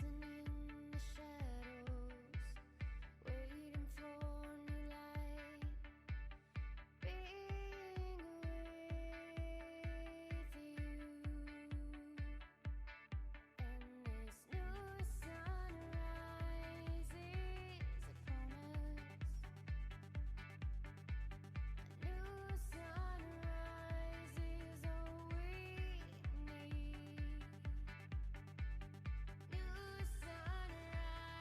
New sunrise.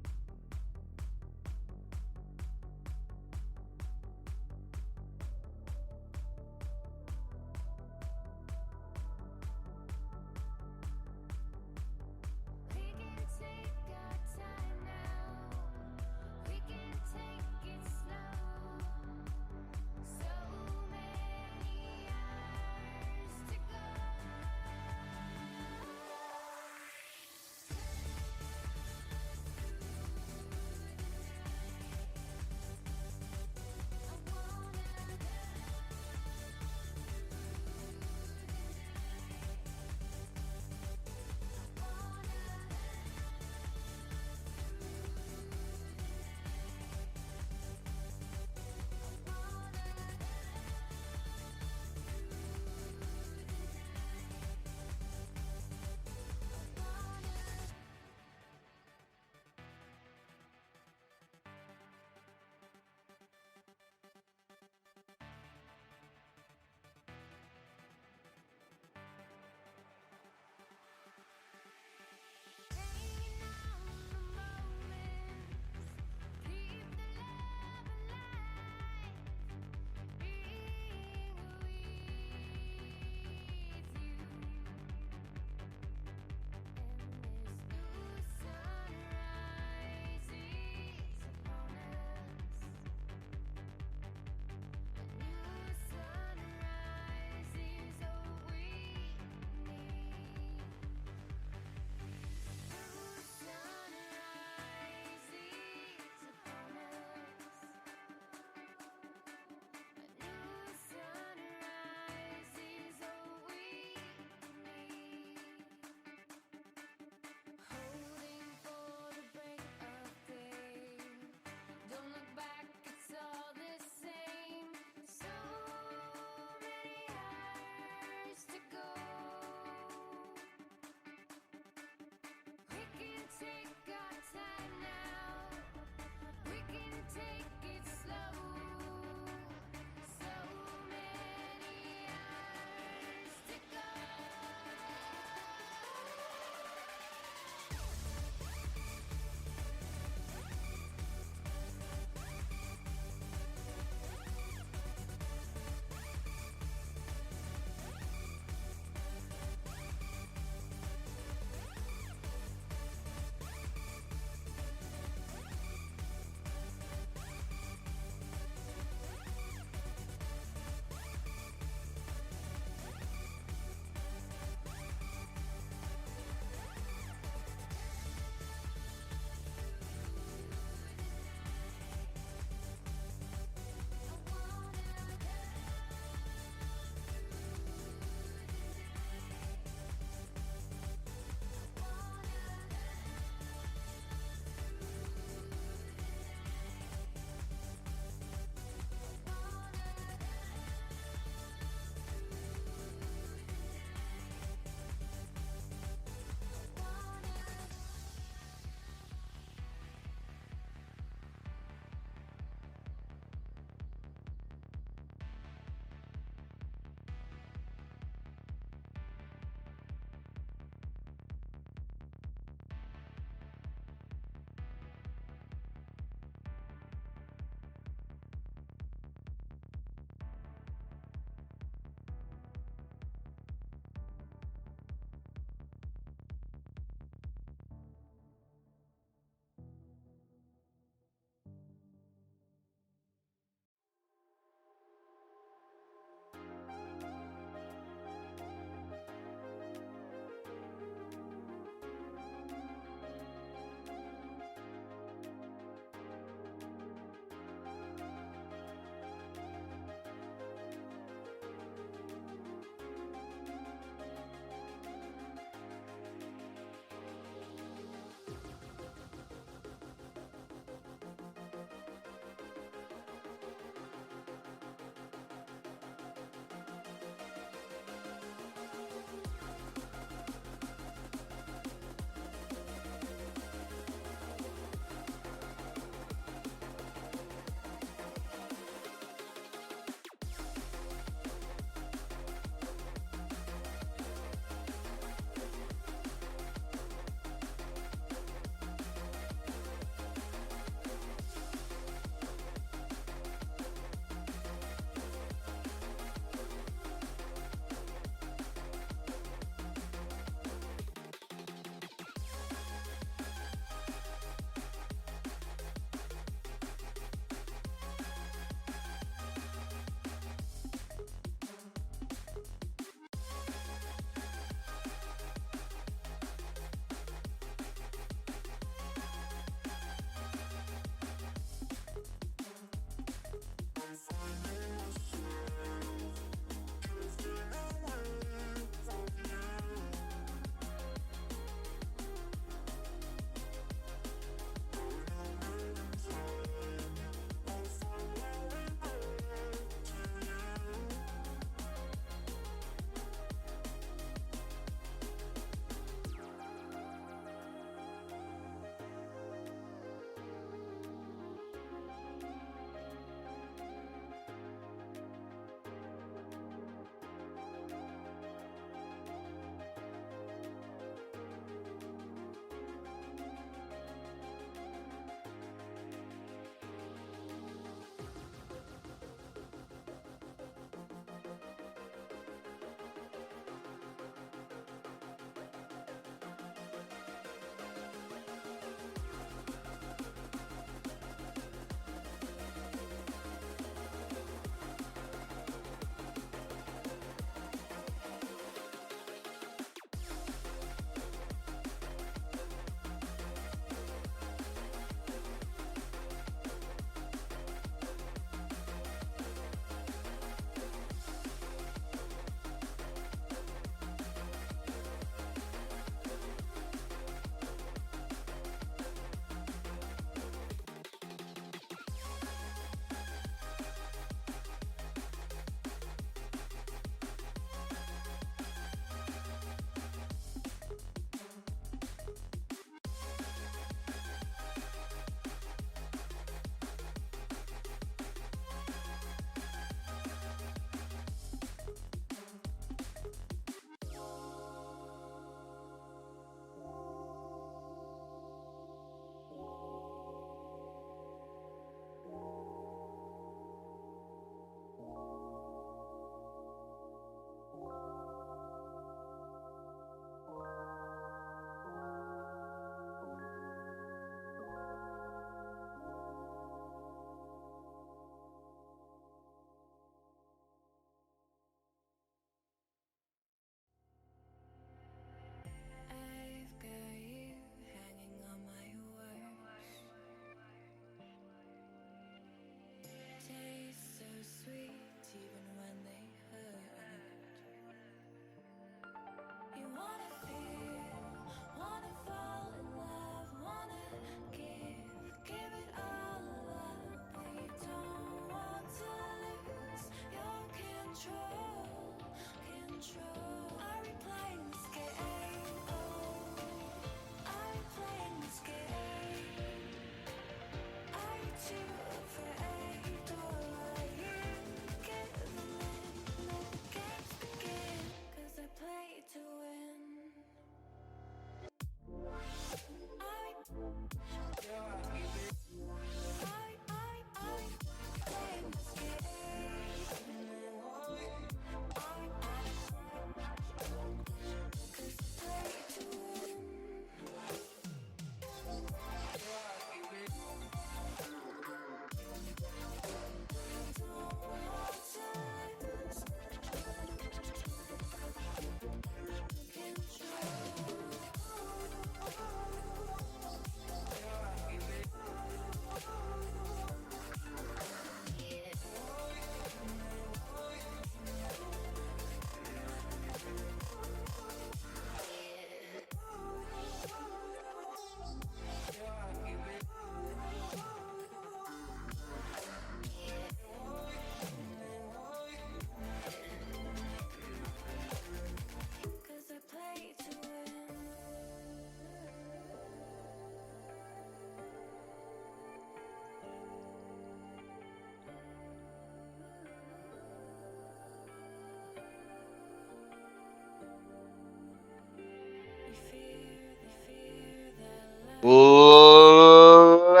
Ladies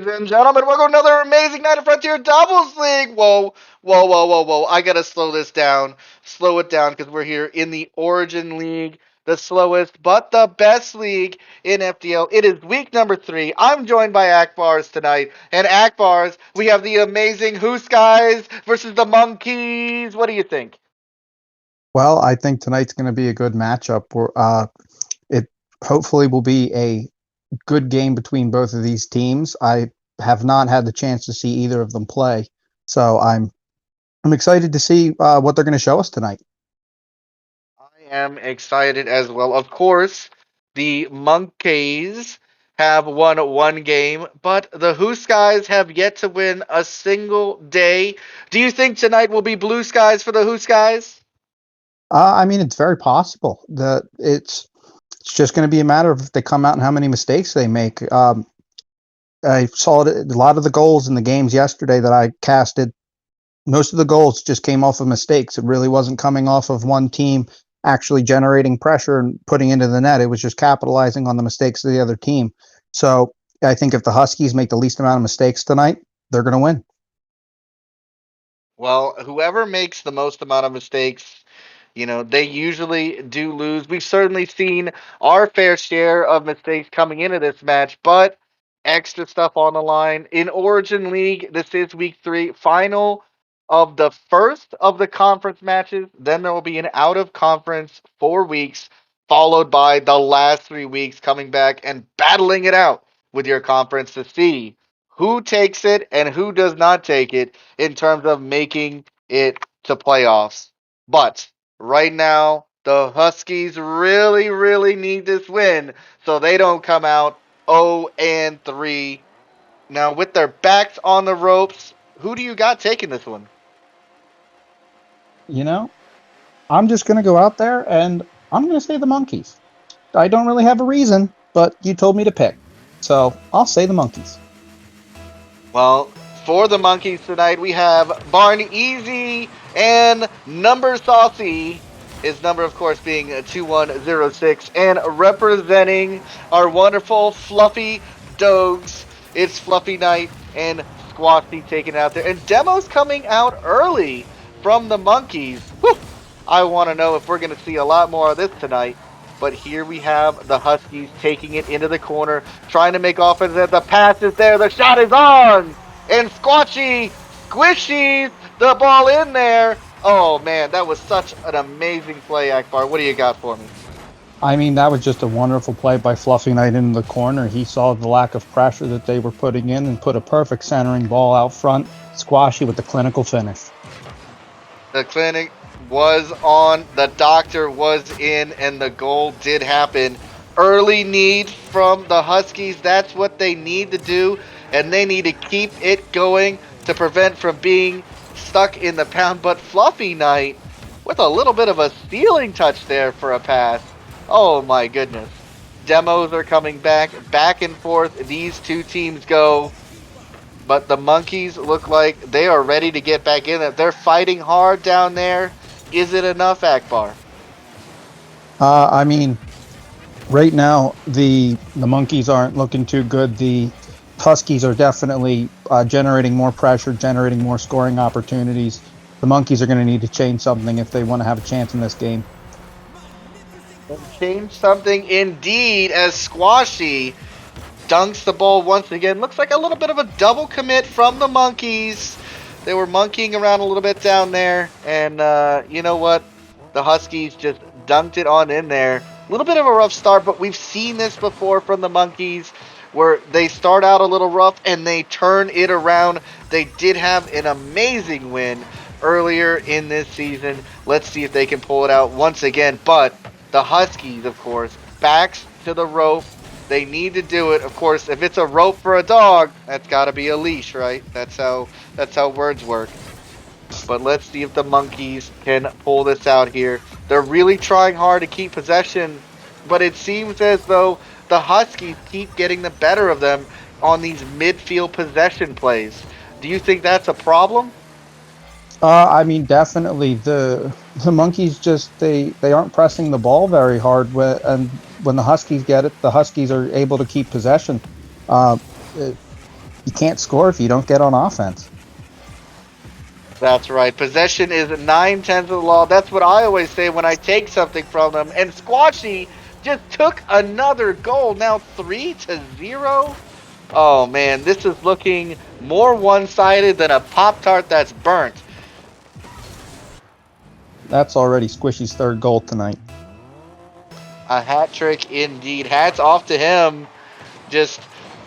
and gentlemen, welcome to another amazing night of Frontier Doubles League. Whoa. I gotta slow this down. Slow it down because we're here in the Origin League, the slowest but the best league in FDL. It is week number 3. I'm joined by Akbars tonight. And Akbars, we have the amazing Who's Guys versus the Monkeys. What do you think? Well, I think tonight's going to be a good matchup. It hopefully will be a good game between both of these teams. I have not had the chance to see either of them play, so I'm excited to see what they're going to show us tonight. I am excited as well. Of course, the Monkeys have won one game, but the Who Skies have yet to win a single day. Do you think tonight will be blue skies for the Who Skies? I mean, it's very possible that it's just going to be a matter of if they come out and how many mistakes they make. I saw it, a lot of the goals in the games yesterday that I casted. Most of the goals just came off of mistakes. It really wasn't coming off of one team actually generating pressure and putting into the net. It was just capitalizing on the mistakes of the other team. So I think if the Huskies make the least amount of mistakes tonight, they're going to win. Well, whoever makes the most amount of mistakes, they usually do lose. We've certainly seen our fair share of mistakes coming into this match, but extra stuff on the line. In Origin League, this is week 3, final of the first of the conference matches. Then there will be an out of conference 4 weeks, followed by the last 3 weeks coming back and battling it out with your conference to see who takes it and who does not take it in terms of making it to playoffs. But right now, the Huskies really need this win so they don't come out 0-3. Now, with their backs on the ropes, who do you got taking this one? You know, I'm just going to go out there and I'm going to say the Monkeys. I don't really have a reason, but you told me to pick. So I'll say the Monkeys. Well, for the Monkeys tonight, we have Barn Easy and Number Saucy. His number, of course, being 2106. And representing our wonderful Fluffy Dogs, it's Fluffy Night and Squashy taking it out there. And demos coming out early from the Monkeys. Whew. I want to know if we're going to see a lot more of this tonight. But here we have the Huskies taking it into the corner, trying to make offense. The pass is there. The shot is on. And Squatchy squishies the ball in there. Oh, man, that was such an amazing play, Akbar. What do you got for me? I mean, that was just a wonderful play by Fluffy Knight in the corner. He saw the lack of pressure that they were putting in and put a perfect centering ball out front. Squashy with the clinical finish. The clinic was on, the doctor was in, and the goal did happen. Early need from the Huskies. That's what they need to do, and they need to keep it going to prevent from being stuck in the pound. But Fluffy Knight with a little bit of a stealing touch there for a pass. Oh my goodness. Demos are coming back and forth. These two teams go, but the Monkeys look like they are ready to get back in it. They're fighting hard down there. Is it enough, Akbar? I mean, right now the Monkeys aren't looking too good. The Huskies are definitely generating more pressure, generating more scoring opportunities. The Monkeys are going to need to change something if they want to have a chance in this game. Change something indeed as Squashy dunks the ball once again. Looks like a little bit of a double commit from the Monkeys. They were monkeying around a little bit down there, and you know what? The Huskies just dunked it on in there. A little bit of a rough start, but we've seen this before from the Monkeys, where they start out a little rough and they turn it around. They did have an amazing win earlier in this season. Let's see if they can pull it out once again. But the Huskies, of course, backs to the rope. They need to do it. Of course, if it's a rope for a dog, that's got to be a leash, right? That's how words work. But let's see if the Monkeys can pull this out here. They're really trying hard to keep possession, but it seems as though the Huskies keep getting the better of them on these midfield possession plays. Do you think that's a problem? I mean, definitely The Monkeys just they aren't pressing the ball very hard, and when the Huskies get it, the Huskies are able to keep possession. Uh, uh, you can't score if you don't get on offense. That's right. Possession is 9/10 of the law. That's what I always say when I take something from them. And Squashy just took another goal. Now 3-0. Oh man, this is looking more one-sided than a Pop Tart that's burnt. That's already Squishy's third goal tonight. A hat trick indeed. Hats off to him. Just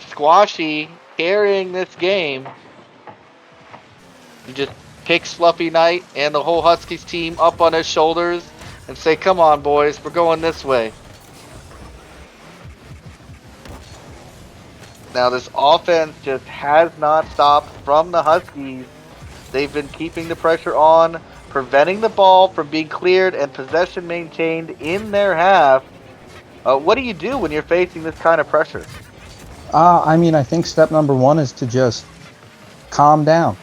Squashy carrying this game. He just picks Fluffy Knight and the whole Huskies team up on his shoulders and say, "Come on, boys, we're going this way." Now, this offense just has not stopped from the Huskies. They've been keeping the pressure on, preventing the ball from being cleared, and possession maintained in their half. What do you do when you're facing this kind of pressure? I mean, I think step number one is to just calm down.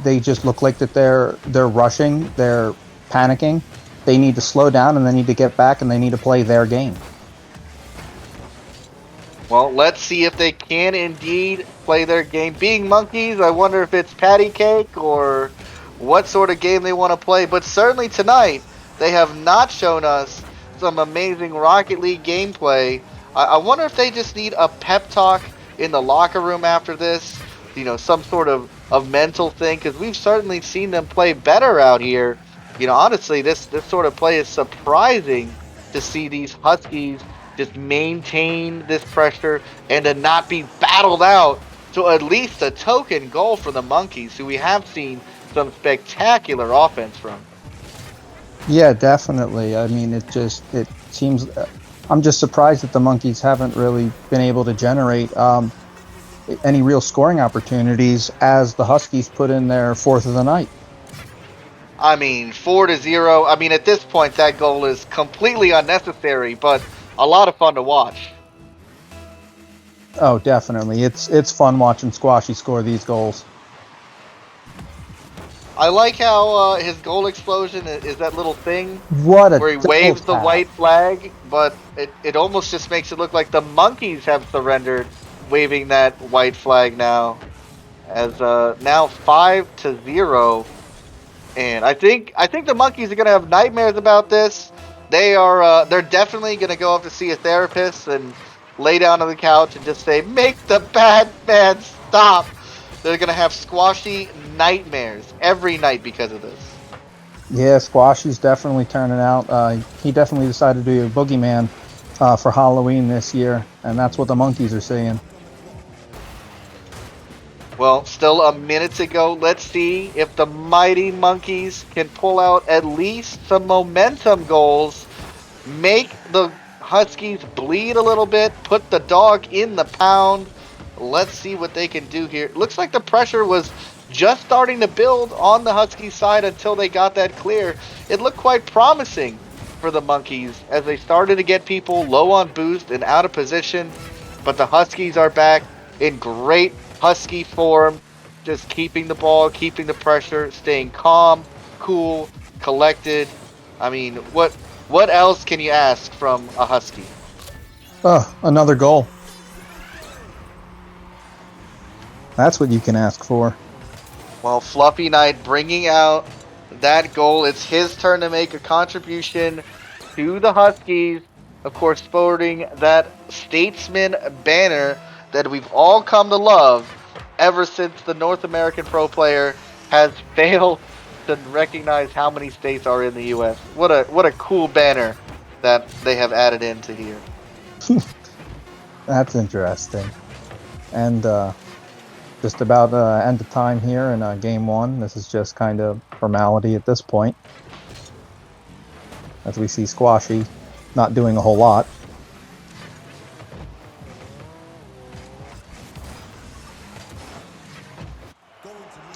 They just look like that they're rushing, they're panicking. They need to slow down and they need to get back and they need to play their game. Well, let's see if they can indeed play their game. Being monkeys, I wonder if it's patty cake or what sort of game they want to play. But certainly tonight, they have not shown us some amazing Rocket League gameplay. I wonder if they just need a pep talk in the locker room after this. Some sort of mental thing, because we've certainly seen them play better out here. Honestly, this sort of play is surprising to see these Huskies just maintain this pressure and to not be battled out to at least a token goal for the Monkeys, who we have seen some spectacular offense from. Yeah, definitely. I mean, it seems. I'm just surprised that the Monkeys haven't really been able to generate any real scoring opportunities as the Huskies put in their fourth of the night. I mean, 4-0. I mean, at this point, that goal is completely unnecessary, but a lot of fun to watch. Oh, definitely. It's fun watching Squashy score these goals. I like how his goal explosion is that little thing What a where he double waves the tap! white flag, but it almost just makes it look like the Monkeys have surrendered, waving that white flag now. As now 5-0, and I think the Monkeys are gonna have nightmares about this. They're definitely gonna go up to see a therapist and lay down on the couch and just say, "Make the bad man stop." They're gonna have squashy nightmares every night because of this. Yeah, Squashy's definitely turning out. He definitely decided to be a boogeyman for Halloween this year, and that's what the Monkeys are saying. Well, still a minute to go. Let's see if the mighty Monkeys can pull out at least some momentum goals, make the Huskies bleed a little bit, put the dog in the pound. Let's see what they can do here. Looks like the pressure was just starting to build on the Huskies side until they got that clear. It looked quite promising for the Monkeys as they started to get people low on boost and out of position, but the Huskies are back in great Husky form, just keeping the ball, keeping the pressure, staying calm, cool, collected. I mean, what else can you ask from a Husky? Another goal. That's what you can ask for. Well, Fluffy Knight bringing out that goal. It's his turn to make a contribution to the Huskies. Of course, sporting that Statesman banner that we've all come to love ever since the North American Pro Player has failed to recognize how many states are in the U.S. What a cool banner that they have added into here. That's interesting. And just about end of time here in game one. This is just kind of formality at this point, as we see Squashy not doing a whole lot.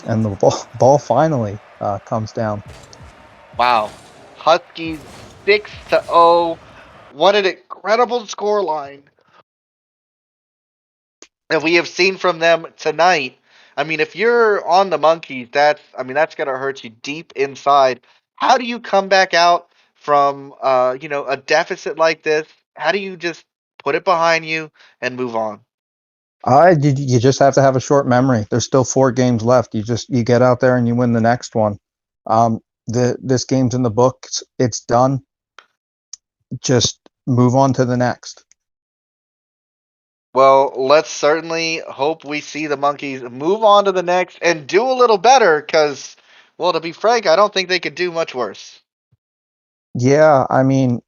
And the ball finally comes down. Wow, Huskies 6-0. What an incredible scoreline that we have seen from them tonight. I mean, if you're on the Monkeys, that's gonna hurt you deep inside. How do you come back out from a deficit like this? How do you just put it behind you and move on? You just have to have a short memory. There's still 4 games left. You get out there and you win the next one. This game's in the books. It's done. Just move on to the next. Well, let's certainly hope we see the Monkeys move on to the next and do a little better because, well, to be frank, I don't think they could do much worse. Yeah, I mean,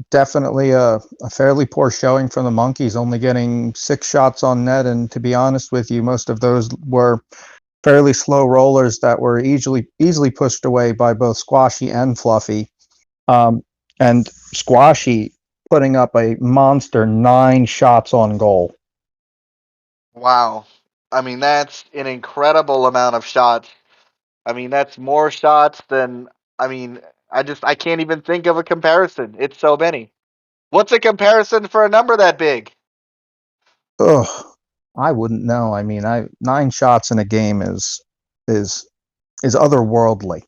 definitely a fairly poor showing from the Monkeys, only getting 6 shots on net. And to be honest with you, most of those were fairly slow rollers that were easily pushed away by both Squashy and Fluffy. And Squashy putting up a monster 9 shots on goal. Wow. I mean, that's an incredible amount of shots. I mean, that's more shots than, I mean, I can't even think of a comparison. It's so many. What's a comparison for a number that big? Ugh, I wouldn't know. I mean, I 9 shots in a game is is otherworldly.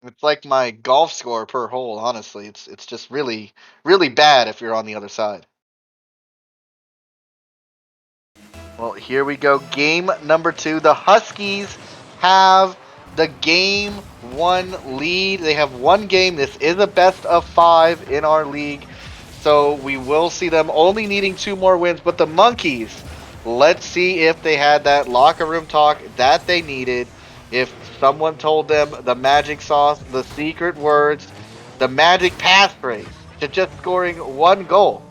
It's like my golf score per hole, honestly. It's just really really bad if you're on the other side. Well, here we go. Game number 2. The Huskies have the game 1 lead. They have one game. This is a best of 5 in our league. So we will see them only needing 2 more wins. But the Monkeys, let's see if they had that locker room talk that they needed. If someone told them the magic sauce, the secret words, the magic passphrase to just scoring 1 goal.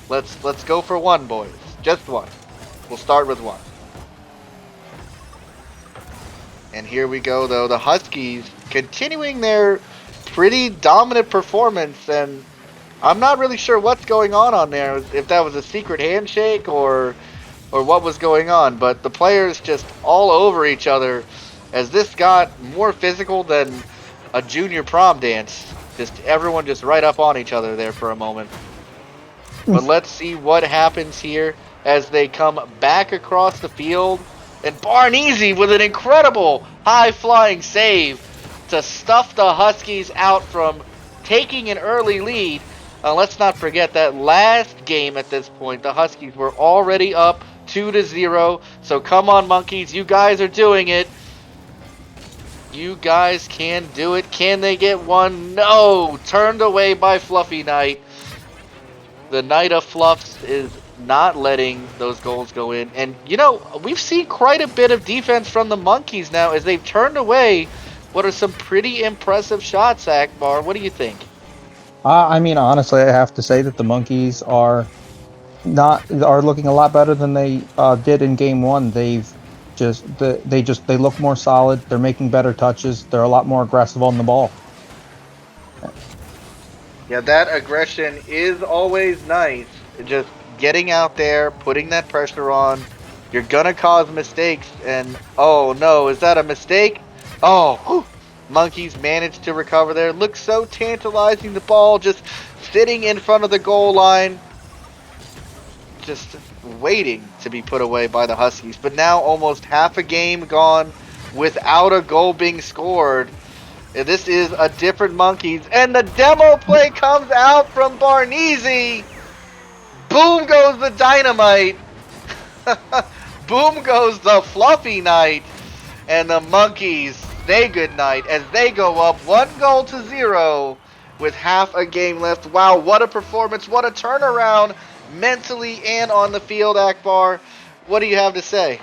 Let's go for 1, boys. Just 1. We'll start with 1. And here we go, though. The Huskies continuing their pretty dominant performance, and I'm not really sure what's going on there. If that was a secret handshake or what was going on, but the players just all over each other as this got more physical than a junior prom dance. Just everyone just right up on each other there for a moment. But let's see what happens here as they come back across the field. And Barnese with an incredible high-flying save to stuff the Huskies out from taking an early lead. Let's not forget that last game at this point, the Huskies were already up 2-0. So come on, Monkeys, you guys are doing it. You guys can do it. Can they get one? No! Turned away by Fluffy Knight. The Knight of Fluffs is not letting those goals go in. And, we've seen quite a bit of defense from the Monkeys now as they've turned away what are some pretty impressive shots, Akbar. What do you think? I mean, honestly, I have to say that the Monkeys are looking a lot better than they did in game 1. They look more solid. They're making better touches. They're a lot more aggressive on the ball. Yeah, that aggression is always nice. Just getting out there, putting that pressure on. You're gonna cause mistakes, and oh no, is that a mistake? Oh, whew. Monkeys managed to recover there. Looks so tantalizing. The ball just sitting in front of the goal line, just waiting to be put away by the Huskies. But now almost half a game gone without a goal being scored. This is a different Monkeys. And the demo play comes out from Barnese. Boom goes the dynamite. Boom goes the Fluffy Knight. And the Monkeys say goodnight as they go up 1-0 with half a game left. Wow, what a performance. What a turnaround mentally and on the field, Akbar. What do you have to say?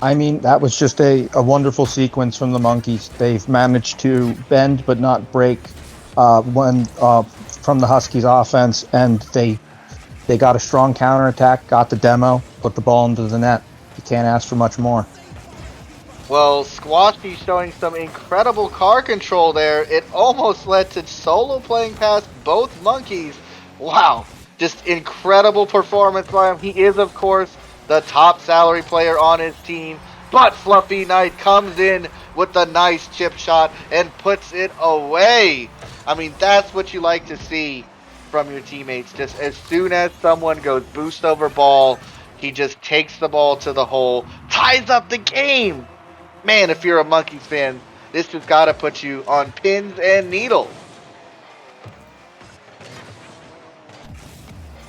I mean, that was just a wonderful sequence from the Monkeys. They've managed to bend but not break from the Huskies offense, and they got a strong counterattack, got the demo, put the ball into the net. You can't ask for much more. Well, Squashy showing some incredible car control there. It almost led to Solo playing past both Monkeys. Wow, just incredible performance by him. He is, of course, the top salary player on his team. But Fluffy Knight comes in with the nice chip shot and puts it away. I mean, that's what you like to see from your teammates. Just as soon as someone goes boost over ball, he just takes the ball to the hole, ties up the game. Man, if you're a Monkeys fan, This has got to put you on pins and needles.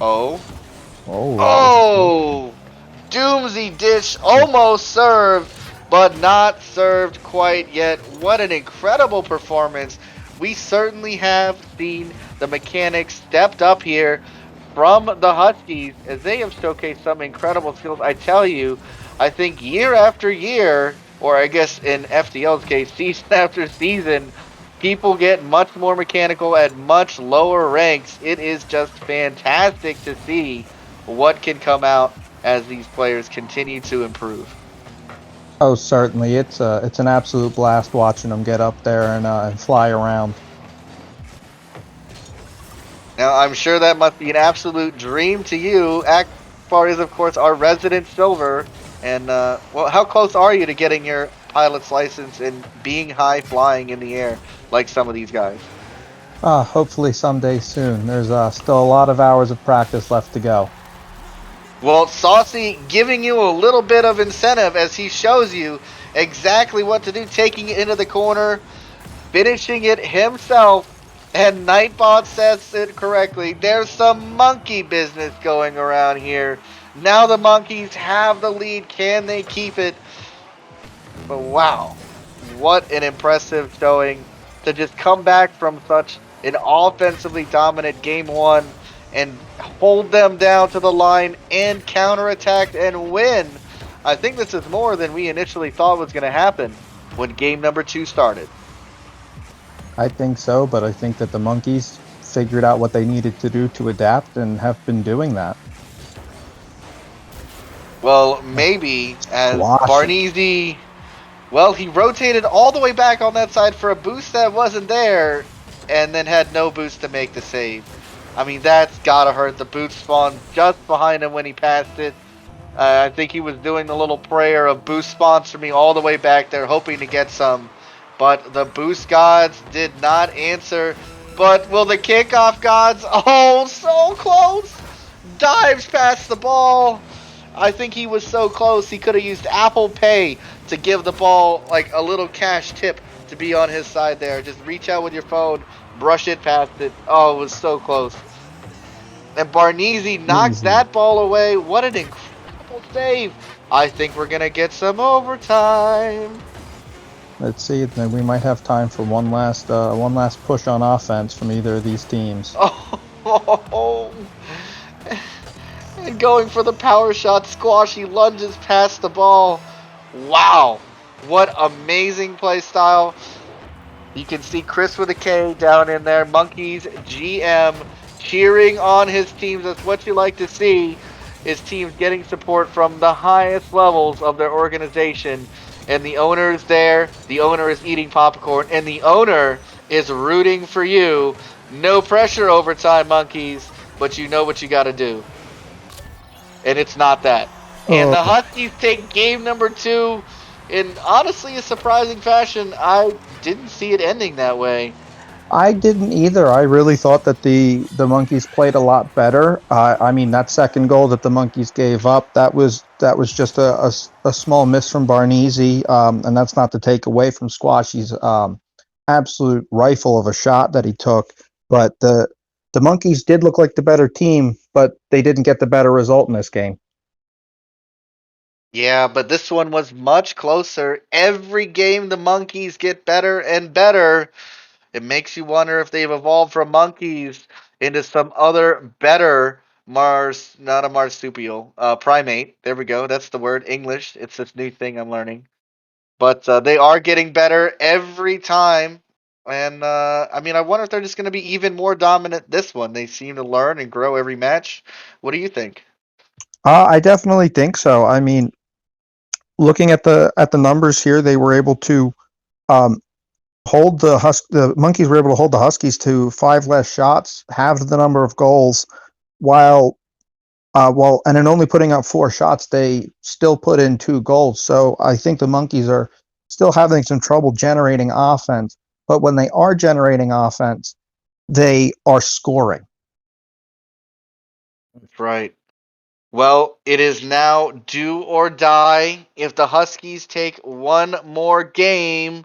Oh. Oh! Doomsy Dish almost served, but not served quite yet. What an incredible performance. We certainly have seen the mechanics stepped up here from the Huskies as they have showcased some incredible skills. I tell you, I think year after year, or I guess in FTL's case, season after season, people get much more mechanical at much lower ranks. It is just fantastic to see what can come out as these players continue to improve. Oh, certainly. It's an absolute blast watching them get up there and fly around. Now, I'm sure that must be an absolute dream to you. Akbar is, of course, our resident silver. And, well, how close are you to getting your pilot's license and being high flying in the air like some of these guys? Hopefully someday soon. There's still a lot of hours of practice left to go. Well, Saucy giving you a little bit of incentive as he shows you exactly what to do, taking it into the corner, finishing it himself, and Nightbot says it correctly. There's some monkey business going around here. Now the monkeys have the lead. Can they keep it? But wow, what an impressive showing to just come back from such an offensively dominant game one and hold them down to the line and counterattack and win. I think this is more than we initially thought was going to happen when game number 2 started. I think so, but I think that the monkeys figured out what they needed to do to adapt and have been doing that. Well, maybe as Squashy. Barnese, well, he rotated all the way back on that side for a boost that wasn't there, and then had no boost to make the save. I mean, that's gotta hurt. The boot spawned just behind him when he passed it. I think he was doing the little prayer of boost sponsor me all the way back there, hoping to get some. But the boost gods did not answer. But will the kickoff gods? Oh, so close! Dives past the ball. I think he was so close he could have used Apple Pay to give the ball like a little cash tip to be on his side there. Just reach out with your phone, brush it past it. Oh, it was so close. And Barnese knocked Easy. that ball away. What an incredible save. I think we're going to get some overtime. Let's see. Then we might have time for one last push on offense from either of these teams. Oh, and going for the power shot, Squashy lunges past the ball. Wow, what amazing play style. You can see Chris with a K down in there. Monkeys GM cheering on his teams. That's what you like to see. His teams getting support from the highest levels of their organization. And the owner is there. The owner is eating popcorn. And the owner is rooting for you. No pressure overtime, monkeys. But you know what you got to do. And it's not that. And Oh, the Huskies take game number 2 in honestly a surprising fashion. I didn't see it ending that way. I didn't either. I really thought that the monkeys played a lot better. I mean, that second goal that the monkeys gave up, that was just a small miss from Barnese, and that's not to take away from Squashy's absolute rifle of a shot that he took. But the monkeys did look like the better team, but they didn't get the better result in this game. Yeah, but this one was much closer. Every game the monkeys get better and better. It makes you wonder if they've evolved from monkeys into some other better not a marsupial, primate. There we go. That's the word. English. It's this new thing I'm learning. But they are getting better every time. And I mean, I wonder if they're just going to be even more dominant this one. They seem to learn and grow every match. What do you think? I definitely think so. I mean, looking at the numbers here, they were able to um, hold the monkeys were able to hold the Huskies to 5 less shots, halved the number of goals, while and in only putting up 4 shots, they still put in 2 goals. So I think the monkeys are still having some trouble generating offense, but when they are generating offense, they are scoring. That's right. Well, it is now do or die. If the Huskies take one more game,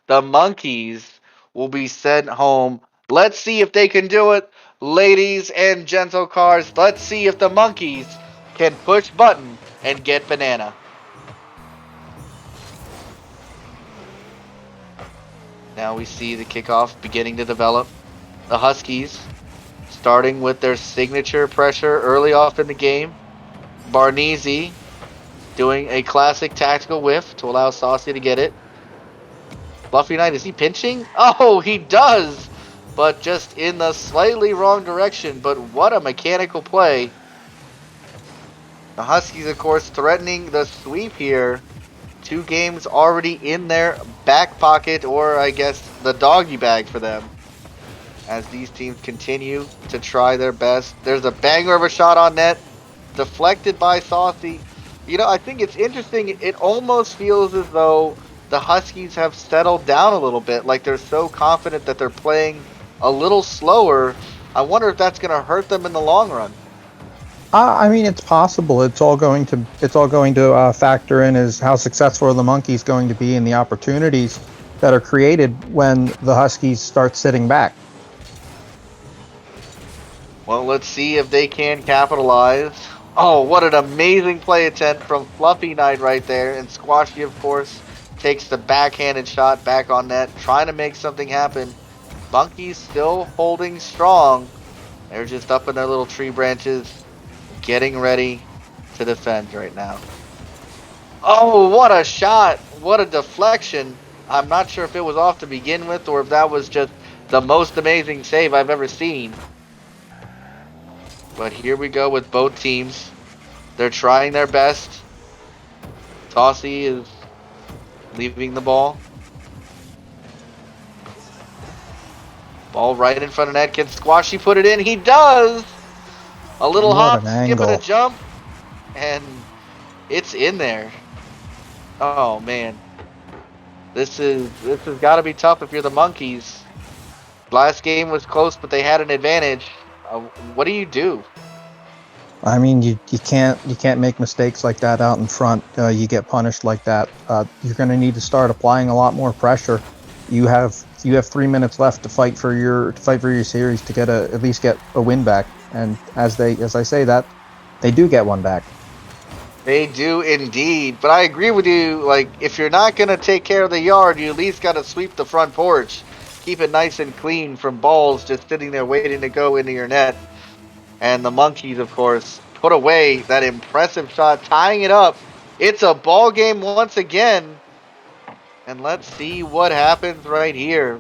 the Monkeys will be sent home. Let's see if they can do it, ladies and gentle cars. Let's see if the Monkeys can push button and get banana. Now we see the kickoff beginning to develop. The Huskies starting with their signature pressure early off in the game. Barnese doing a classic tactical whiff to allow Saucy to get it. Fluffy Knight, is he pinching? Oh, he does! But just in the slightly wrong direction. But what a mechanical play. The Huskies, of course, threatening the sweep here. 2 games already in their back pocket, or I guess the doggy bag for them, as these teams continue to try their best. There's a banger of a shot on net, deflected by Saucy. You know, I think it's interesting. It almost feels as though the Huskies have settled down a little bit. Like they're so confident that they're playing a little slower. I wonder if that's going to hurt them in the long run. I mean, it's possible. It's all going to factor in is how successful are the Monkeys going to be, and the opportunities that are created when the Huskies start sitting back. Well, let's see if they can capitalize. Oh, what an amazing play attempt from Fluffy Knight right there. And Squashy, of course, takes the backhanded shot back on net, trying to make something happen. Monkeys still holding strong. They're just up in their little tree branches, getting ready to defend right now. Oh, what a shot. What a deflection. I'm not sure if it was off to begin with or if that was just the most amazing save I've ever seen. But here we go with both teams. They're trying their best. Saucy is leaving the ball. Ball right in front of net. Can Squashy put it in? He does! A little hop, skip and a jump. And it's in there. Oh, man. This has got to be tough if you're the Monkeys. Last game was close, but they had an advantage. What do you do? I mean, you can't make mistakes like that out in front. You get punished like that. You're going to need to start applying a lot more pressure. You have 3 minutes left to fight for your series to at least get a win back. And as I say that, they do get one back. They do indeed. But I agree with you. Like, if you're not going to take care of the yard, you at least got to sweep the front porch. Keep it nice and clean from balls just sitting there waiting to go into your net. And the Monkeys, of course, put away that impressive shot, tying it up. It's a ball game once again. And let's see what happens right here.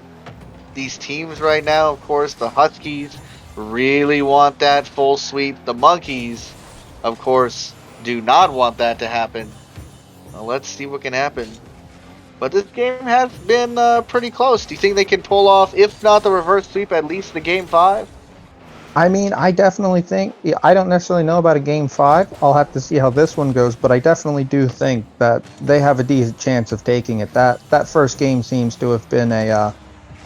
These teams right now, of course, the Huskies really want that full sweep. The Monkeys, of course, do not want that to happen. Well, let's see what can happen. But this game has been pretty close. Do you think they can pull off, if not the reverse sweep, at least the Game 5? I mean, I definitely think, I don't necessarily know about a Game 5. I'll have to see how this one goes, but I definitely do think that they have a decent chance of taking it. That first game seems to have been an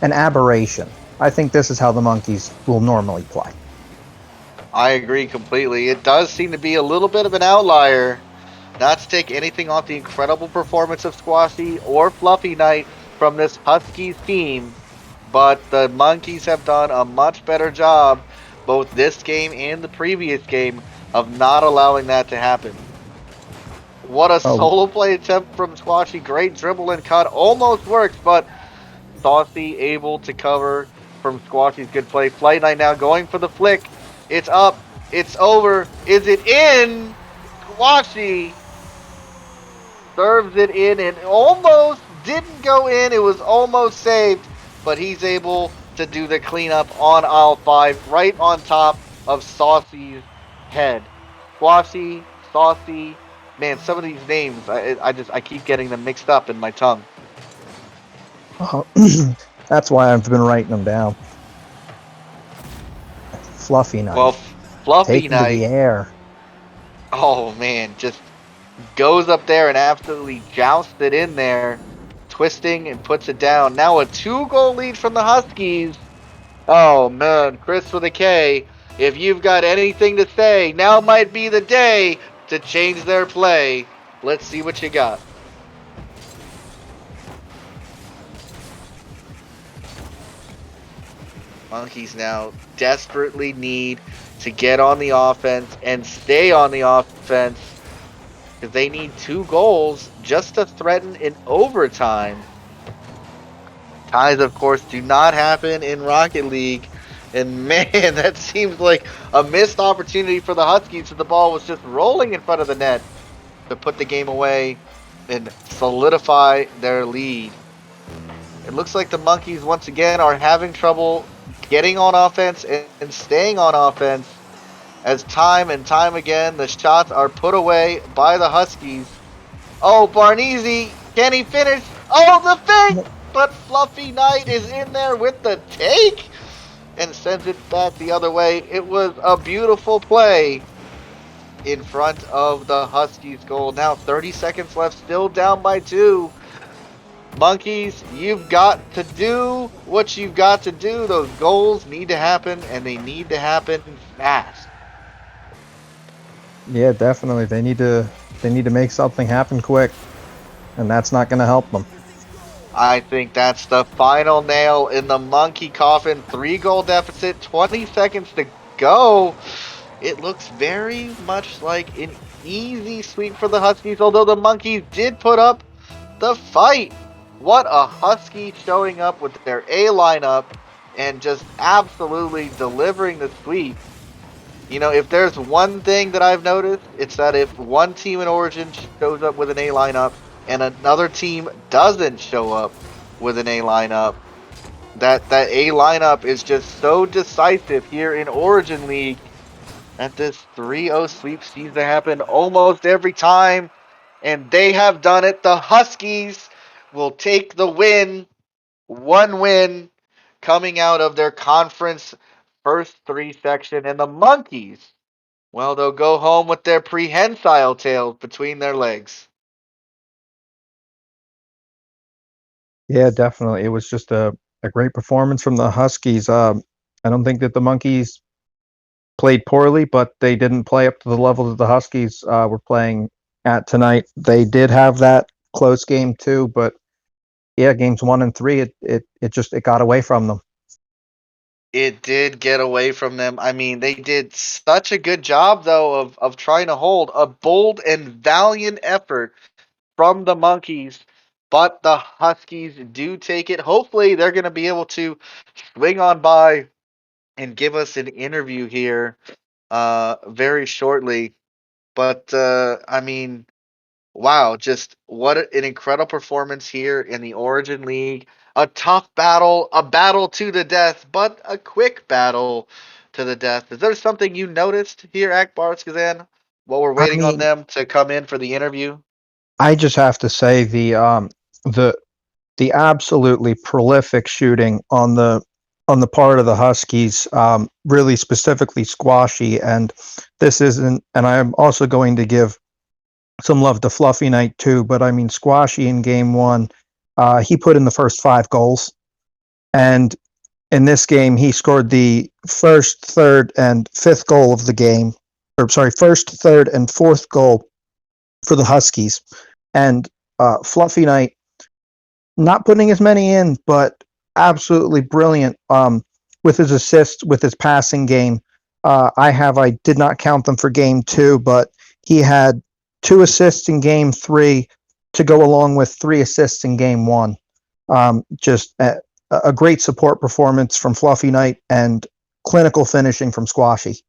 aberration. I think this is how the Monkeys will normally play. I agree completely. It does seem to be a little bit of an outlier. Not to take anything off the incredible performance of Squashy or Fluffy Knight from this Huskies team, but the Monkeys have done a much better job, both this game and the previous game, of not allowing that to happen. What a solo play attempt from Squashy. Great dribble and cut. Almost works, but Saucy able to cover from Squashy's good play. Flight Knight now going for the flick. It's up. It's over. Is it in? Squashy serves it in and almost didn't go in. It was almost saved, but he's able to do the cleanup on aisle 5 right on top of Saucy's head. Squashy, Saucy, man, some of these names, I keep getting them mixed up in my tongue. Oh, that's why I've been writing them down. Fluffy Knight. Well, Fluffy Knight. To the air. Oh, man, just goes up there and absolutely jousts it in there, twisting and puts it down. Now a 2-goal lead from the Huskies. Oh, man, Chris with a K, if you've got anything to say, now might be the day to change their play. Let's see what you got. Monkeys now desperately need to get on the offense and stay on the offense because they need 2 goals just to threaten an overtime. Ties, of course, do not happen in Rocket League. And man, that seems like a missed opportunity for the Huskies. So the ball was just rolling in front of the net to put the game away and solidify their lead. It looks like the Monkeys once again are having trouble getting on offense and staying on offense as time and time again the shots are put away by the Huskies. Oh, Barnese, can he finish? Oh, the fake! But Fluffy Knight is in there with the take and sends it back the other way. It was a beautiful play in front of the Huskies goal. Now 30 seconds left, still down by 2. Monkeys, you've got to do what you've got to do. Those goals need to happen, and they need to happen fast. Yeah, definitely. They need to make something happen quick, and that's not going to help them. I think that's the final nail in the monkey coffin. 3-goal deficit, 20 seconds to go. It looks very much like an easy sweep for the Huskies, although the Monkeys did put up the fight. What a Husky showing up with their A lineup and just absolutely delivering the sweep. You know, if there's one thing that I've noticed, it's that if one team in Origin shows up with an A lineup and another team doesn't show up with an A lineup, that A lineup is just so decisive here in Origin League that this 3-0 sweep seems to happen almost every time, and they have done it. The Huskies will take the win, 1 win coming out of their conference first 3 section, and the Monkeys, well, they'll go home with their prehensile tails between their legs. Yeah, definitely. It was just a great performance from the Huskies. I don't think that the Monkeys played poorly, but they didn't play up to the level that the Huskies were playing at tonight. They did have that close game too, but yeah, games 1 and 3, it got away from them. It did get away from them. I mean, they did such a good job, though, of trying to hold a bold and valiant effort from the Monkeys, but the Huskies do take it. Hopefully, they're going to be able to swing on by and give us an interview here very shortly. But, I mean, wow, just what an incredible performance here in the Origin League. A tough battle, a battle to the death, but a quick battle to the death. Is there something you noticed here, Akbar Skazan, while we're I waiting on mean, them to come in for the interview? I just have to say the the absolutely prolific shooting on the part of the Huskies, really specifically Squashy, and this isn't. And I'm also going to give some love to Fluffy Knight too. But I mean, Squashy in game 1, he put in the first 5 goals, and in this game he scored the first, third, and fifth goal of the game. Or sorry, first, third, and fourth goal for the Huskies, and Fluffy Knight not putting as many in, but absolutely brilliant with his assists, with his passing game. I did not count them for game 2, but he had 2 assists in game 3 to go along with 3 assists in game 1. Just a great support performance from Fluffy Knight and clinical finishing from Squashy.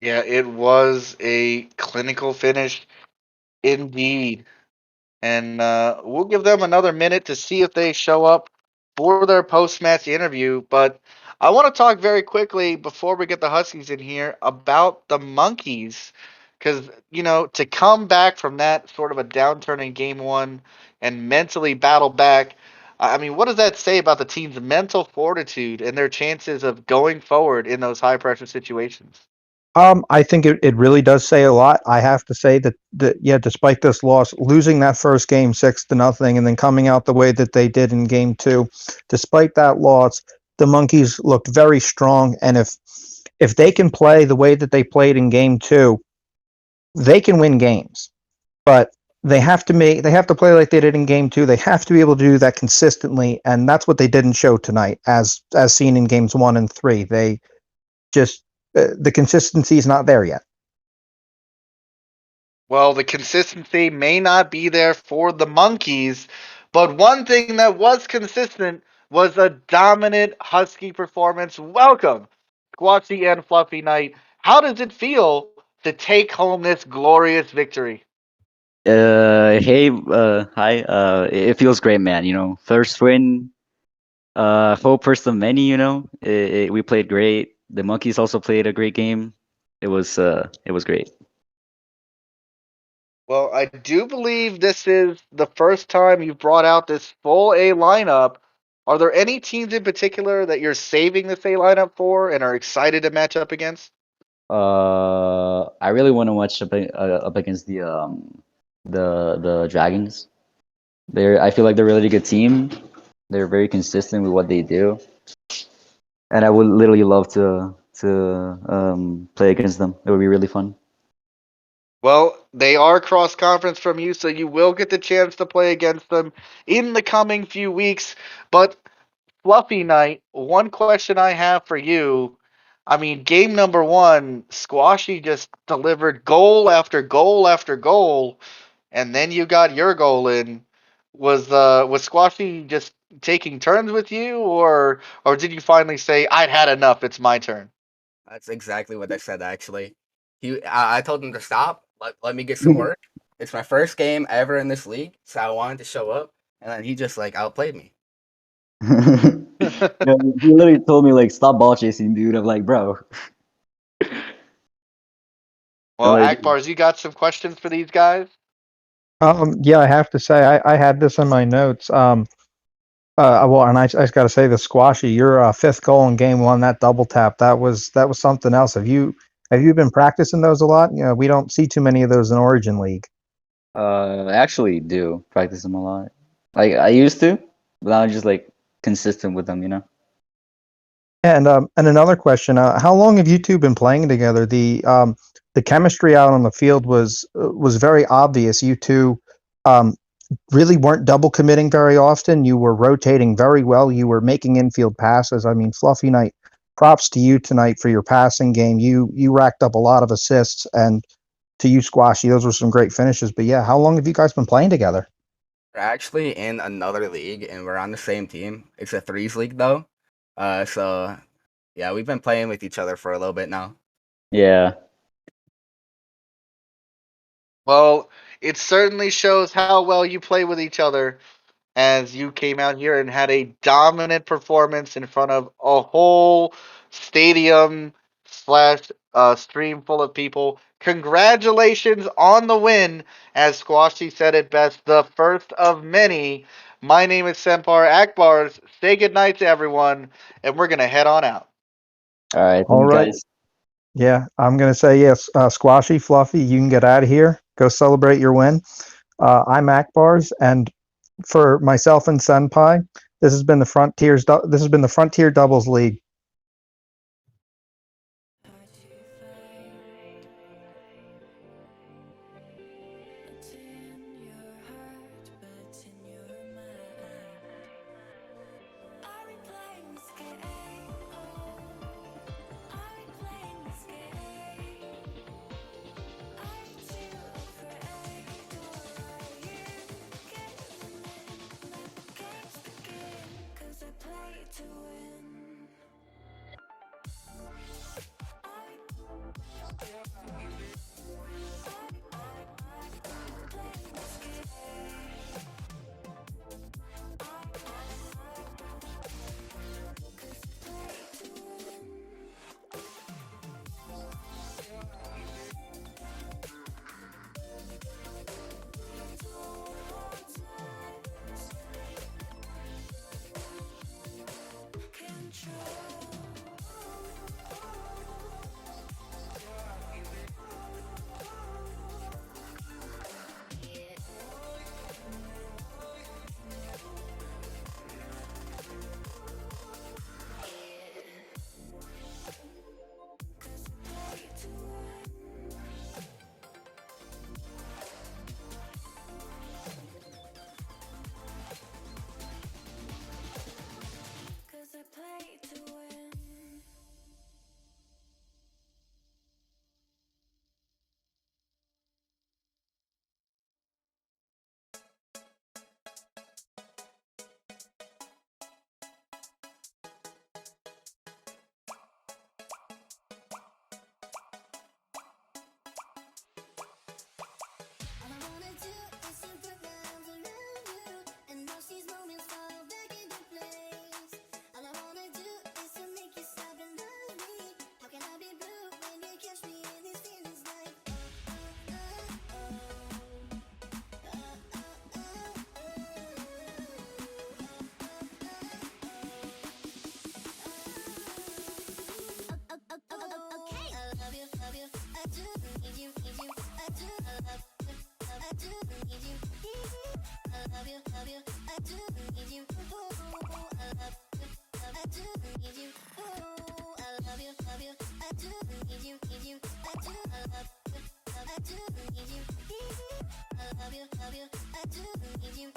Yeah, it was a clinical finish indeed. And we'll give them another minute to see if they show up for their post-match interview. But I want to talk very quickly before we get the Huskies in here about the Monkeys, because to come back from that sort of a downturn in game 1 and mentally battle back. I mean, what does that say about the team's mental fortitude and their chances of going forward in those high-pressure situations? I think it really does say a lot. I have to say that yeah, despite this loss, losing that first game 6-0, and then coming out the way that they did in game 2, despite that loss, the Monkeys looked very strong. And if they can play the way that they played in game 2, they can win games. But they have to play like they did in game 2. They have to be able to do that consistently, and that's what they didn't show tonight, as seen in games 1 and 3. They just the consistency is not there yet. Well, the consistency may not be there for the Monkeys, but one thing that was consistent was a dominant Husky performance. Welcome, Squatchy and Fluffy Knight. How does it feel to take home this glorious victory? Hey, hi. It feels great, man. First win. Hope for some many. We played great. The Monkeys also played a great game. It was great. Well, I do believe this is the first time you've brought out this full A lineup. Are there any teams in particular that you're saving this A lineup for and are excited to match up against? I really want to watch up against the Dragons. I feel like they're a really good team. They're very consistent with what they do, and I would literally love to play against them. It would be really fun. Well, they are cross conference from you, so you will get the chance to play against them in the coming few weeks. But Fluffy Knight, one question I have for you. I mean, game number one, Squashy just delivered goal after goal after goal, and then you got your goal in. Was Squashy just taking turns with you, or did you finally say I'd had enough? It's my turn. That's exactly what I said. Actually, I told him to stop. Let me get some work. It's my first game ever in this league, so I wanted to show up, and then he just like outplayed me. Yeah, he literally told me like stop ball chasing, dude. I'm like, bro. I'm Well, like, Akbars, you got some questions for these guys? Yeah, I have to say, I had this in my notes. Well, and I just got to say, the Squashy, your fifth goal in game 1, that double tap, that was something else. Have you been practicing those a lot? We don't see too many of those in Origin League. I actually do practice them a lot. Like I used to, but now I'm just like consistent with them. And another question: how long have you two been playing together? The chemistry out on the field was very obvious. You two um, really weren't double committing very often. You were rotating very well. You were making infield passes. I mean, Fluffy Knight, props to you tonight for your passing game. You racked up a lot of assists, and to you, Squashy, those were some great finishes. But yeah, how long have you guys been playing together? We're actually in another league, and we're on the same team. It's a threes league though. So yeah, we've been playing with each other for a little bit now. Yeah. Well, it certainly shows how well you play with each other as you came out here and had a dominant performance in front of a whole stadium slash stream full of people. Congratulations on the win, as Squashy said it best, the first of many. My name is Sempar Akbars. Say goodnight to everyone, and we're gonna head on out. All right. Thank All you right. guys. Yeah, I'm gonna say yes. Squashy, Fluffy, you can get out of here. Go celebrate your win. I'm Akbars, and for myself and Senpai, This has been the Frontier Doubles League. Cause I play to win. I do need you. I love you. I do need you. I love you. I do need you. I do. I love you. I do need you. I love you. I do need you.